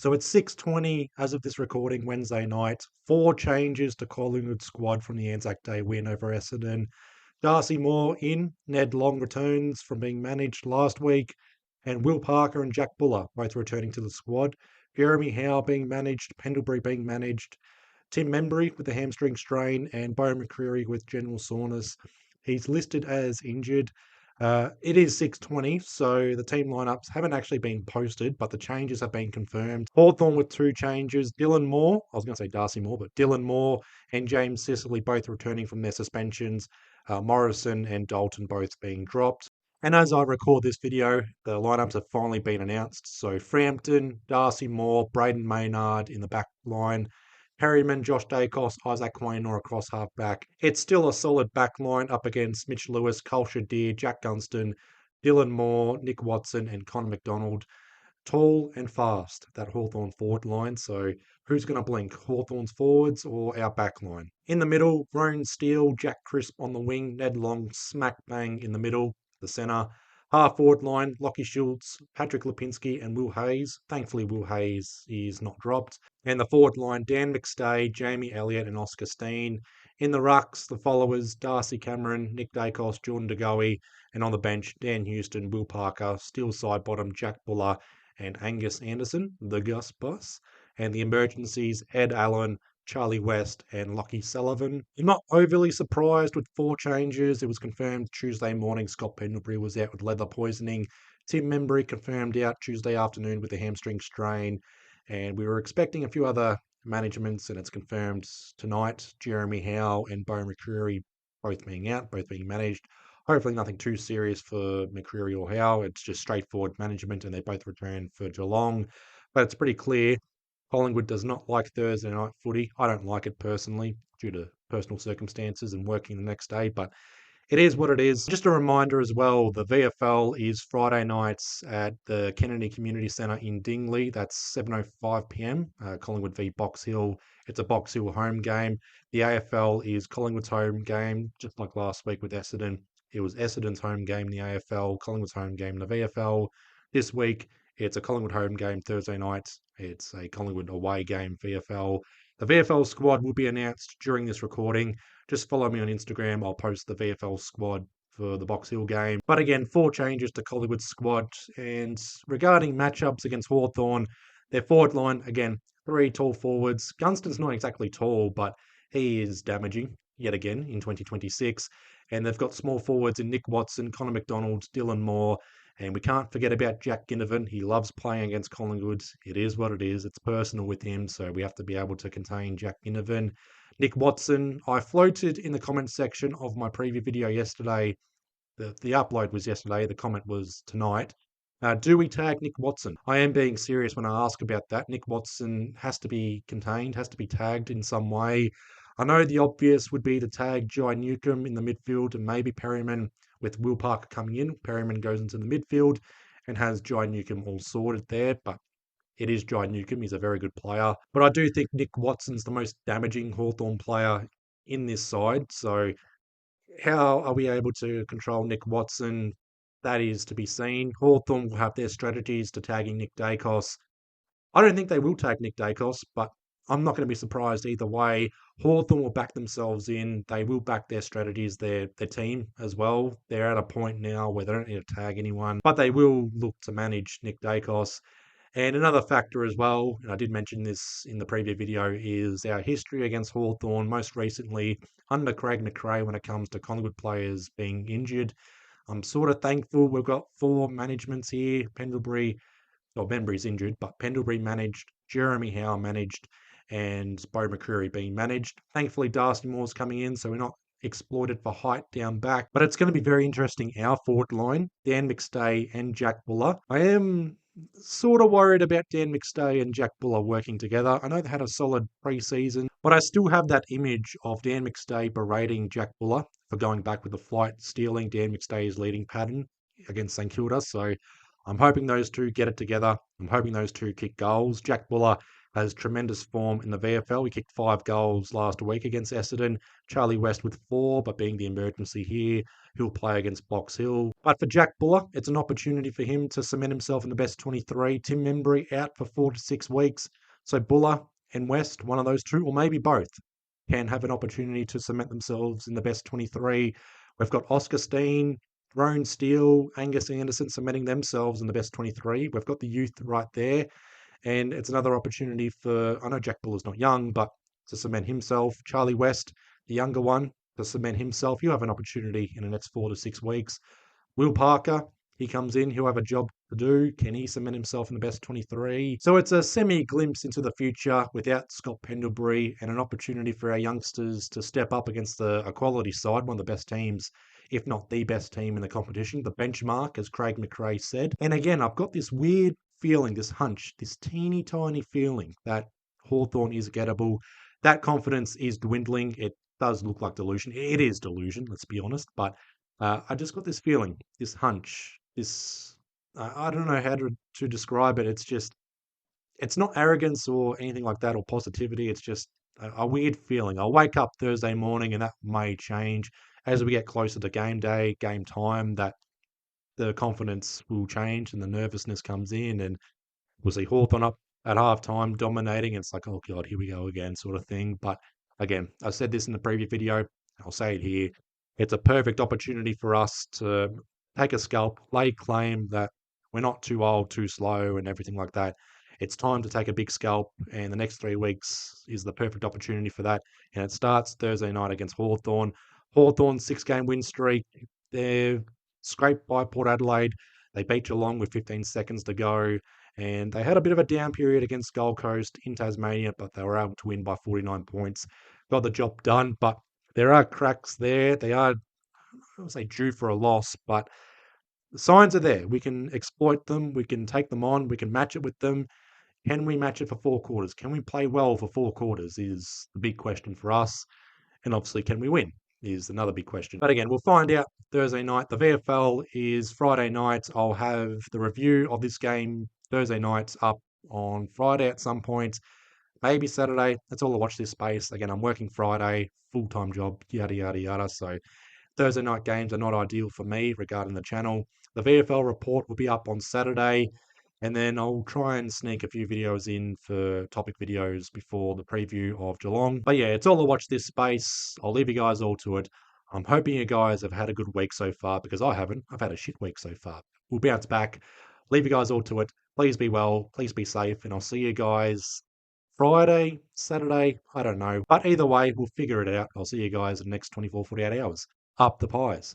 So it's 6:20 as of this recording Wednesday night. 4 changes to Collingwood's squad from the Anzac Day win over Essendon. Darcy Moore in, Ned Long returns from being managed last week, and Will Parker and Jack Buller both returning to the squad. Jeremy Howe being managed, Pendlebury being managed, Tim Membry with the hamstring strain, and Bo McCreary with general soreness. He's listed as injured. It is 6:20, so the team lineups haven't actually been posted, but the changes have been confirmed. Hawthorn with 2 changes. Dylan Moore, I was going to say Darcy Moore, but Dylan Moore and James Sicily both returning from their suspensions. Morrison and Dalton both being dropped. And as I record this video, the lineups have finally been announced. So Frampton, Darcy Moore, Braden Maynard in the back line, Perryman, Josh Dacos, Isaac Quaynor across half-back. It's still a solid back line up against Mitch Lewis, Cole Shadir, Jack Gunston, Dylan Moore, Nick Watson, and Connor McDonald. Tall and fast, that Hawthorn forward line. So who's going to blink, Hawthorn's forwards or our back line? In the middle, Roan Steele, Jack Crisp on the wing, Ned Long smack bang in the middle, the centre. Half forward line, Lockie Schultz, Patrick Lipinski, and Will Hayes. Thankfully, Will Hayes is not dropped. And the forward line, Dan McStay, Jamie Elliott, and Oscar Steen. In the rucks, the followers, Darcy Cameron, Nick Dacos, Jordan De Goey. And on the bench, Dan Houston, Will Parker, Steel side bottom, Jack Buller, and Angus Anderson, the Gus Bus. And the emergencies, Ed Allen, Charlie West, and Lockie Sullivan. I'm not overly surprised with 4 changes. It was confirmed Tuesday morning Scott Pendlebury was out with leather poisoning. Tim Membry confirmed out Tuesday afternoon with a hamstring strain. And we were expecting a few other managements, and it's confirmed tonight. Jeremy Howe and Bo McCreary both being out, both being managed. Hopefully nothing too serious for McCreary or Howe. It's just straightforward management, and they both return for Geelong. But it's pretty clear Collingwood does not like Thursday night footy. I don't like it personally due to personal circumstances and working the next day, but it is what it is. Just a reminder as well, the VFL is Friday nights at the Kennedy Community Centre in Dingley. That's 7:05 p.m. Collingwood v Box Hill. It's a Box Hill home game. The AFL is Collingwood's home game, just like last week with Essendon. It was Essendon's home game in the AFL, Collingwood's home game in the VFL. This week, it's a Collingwood home game Thursday night. It's a Collingwood away game, VFL. The VFL squad will be announced during this recording. Just follow me on Instagram. I'll post the VFL squad for the Box Hill game. But again, 4 changes to Collingwood's squad. And regarding matchups against Hawthorn, their forward line, again, 3 tall forwards. Gunston's not exactly tall, but he is damaging yet again in 2026. And they've got small forwards in Nick Watson, Connor McDonald, Dylan Moore, and we can't forget about Jack Ginnivan. He loves playing against Collingwood. It is what it is. It's personal with him, so we have to be able to contain Jack Ginnivan. Nick Watson, I floated in the comment section of my preview video yesterday. The upload was yesterday. The comment was tonight. Do we tag Nick Watson? I am being serious when I ask about that. Nick Watson has to be contained, has to be tagged in some way. I know the obvious would be to tag Jai Newcomb in the midfield and maybe Perryman with Will Parker coming in. Perryman goes into the midfield and has Jai Newcomb all sorted there, but it is Jai Newcomb. He's a very good player. But I do think Nick Watson's the most damaging Hawthorn player in this side. So how are we able to control Nick Watson? That is to be seen. Hawthorn will have their strategies to tagging Nick Dacos. I don't think they will tag Nick Dacos, but I'm not going to be surprised either way. Hawthorn will back themselves in. They will back their strategies, their team as well. They're at a point now where they don't need to tag anyone, but they will look to manage Nick Dacos. And another factor as well, and I did mention this in the previous video, is our history against Hawthorn, most recently under Craig McRae when it comes to Collingwood players being injured. I'm sort of thankful we've got 4 managements here. Pendlebury, well, Membry's injured, but Pendlebury managed, Jeremy Howe managed, and Bo McCreary being managed. Thankfully, Darcy Moore's coming in, so we're not exploited for height down back. But it's going to be very interesting, our forward line, Dan McStay and Jack Buller. I am sort of worried about Dan McStay and Jack Buller working together. I know they had a solid pre-season, but I still have that image of Dan McStay berating Jack Buller for going back with the flight stealing Dan McStay's leading pattern against St Kilda. So I'm hoping those two get it together. I'm hoping those two kick goals. Jack Buller has tremendous form in the VFL. He kicked 5 goals last week against Essendon. Charlie West with 4, but being the emergency here, he'll play against Box Hill. But for Jack Buller, it's an opportunity for him to cement himself in the best 23. Tim Membry out for 4 to 6 weeks. So Buller and West, one of those two, or maybe both, can have an opportunity to cement themselves in the best 23. We've got Oscar Steen, Roan Steele, Angus Anderson cementing themselves in the best 23. We've got the youth right there. And it's another opportunity for, I know Jack Buller's not young, but to cement himself. Charlie West, the younger one, to cement himself. He'll have an opportunity in the next 4 to 6 weeks. Will Parker, he comes in, he'll have a job to do. Can he cement himself in the best 23? So it's a semi-glimpse into the future without Scott Pendlebury, and an opportunity for our youngsters to step up against a quality side, one of the best teams, if not the best team in the competition, the benchmark, as Craig McRae said. And again, I've got this weird feeling, this hunch, this teeny tiny feeling that Hawthorn is gettable. That confidence is dwindling. It does look like delusion. It is delusion, let's be honest, but I just got this feeling, this hunch, this I don't know how to describe it. It's just, it's not arrogance or anything like that or positivity. It's just a weird feeling. I'll wake up Thursday morning and that may change as we get closer to game day, game time, that the confidence will change and the nervousness comes in, and we'll see Hawthorn up at halftime dominating. It's like, oh God, here we go again, sort of thing. But again, I said this in the previous video, I'll say it here. It's a perfect opportunity for us to take a scalp, lay claim that we're not too old, too slow, and everything like that. It's time to take a big scalp, and the next 3 weeks is the perfect opportunity for that. And it starts Thursday night against Hawthorn. Hawthorn's 6-game win streak, they're scraped by Port Adelaide. They beat Geelong with 15 seconds to go, and they had a bit of a down period against Gold Coast in Tasmania, but they were able to win by 49 points. Got the job done, but there are cracks there. They are, I would say, due for a loss, but the signs are there. We can exploit them. We can take them on. We can match it with them. Can we match it for 4 quarters? Can we play well for 4 quarters is the big question for us. And obviously, can we win is another big question. But again, we'll find out Thursday night. The VFL is Friday night. I'll have the review of this game Thursday night up on Friday at some point. Maybe Saturday. That's all I watch this space. Again, I'm working Friday, full-time job, yada, yada, yada. So Thursday night games are not ideal for me regarding the channel. The VFL report will be up on Saturday, and then I'll try and sneak a few videos in for topic videos before the preview of Geelong. But yeah, it's all I watch this space. I'll leave you guys all to it. I'm hoping you guys have had a good week so far, because I haven't. I've had a shit week so far. We'll bounce back. Leave you guys all to it. Please be well. Please be safe. And I'll see you guys Friday, Saturday, I don't know. But either way, we'll figure it out. I'll see you guys in the next 24, 48 hours. Up the pies.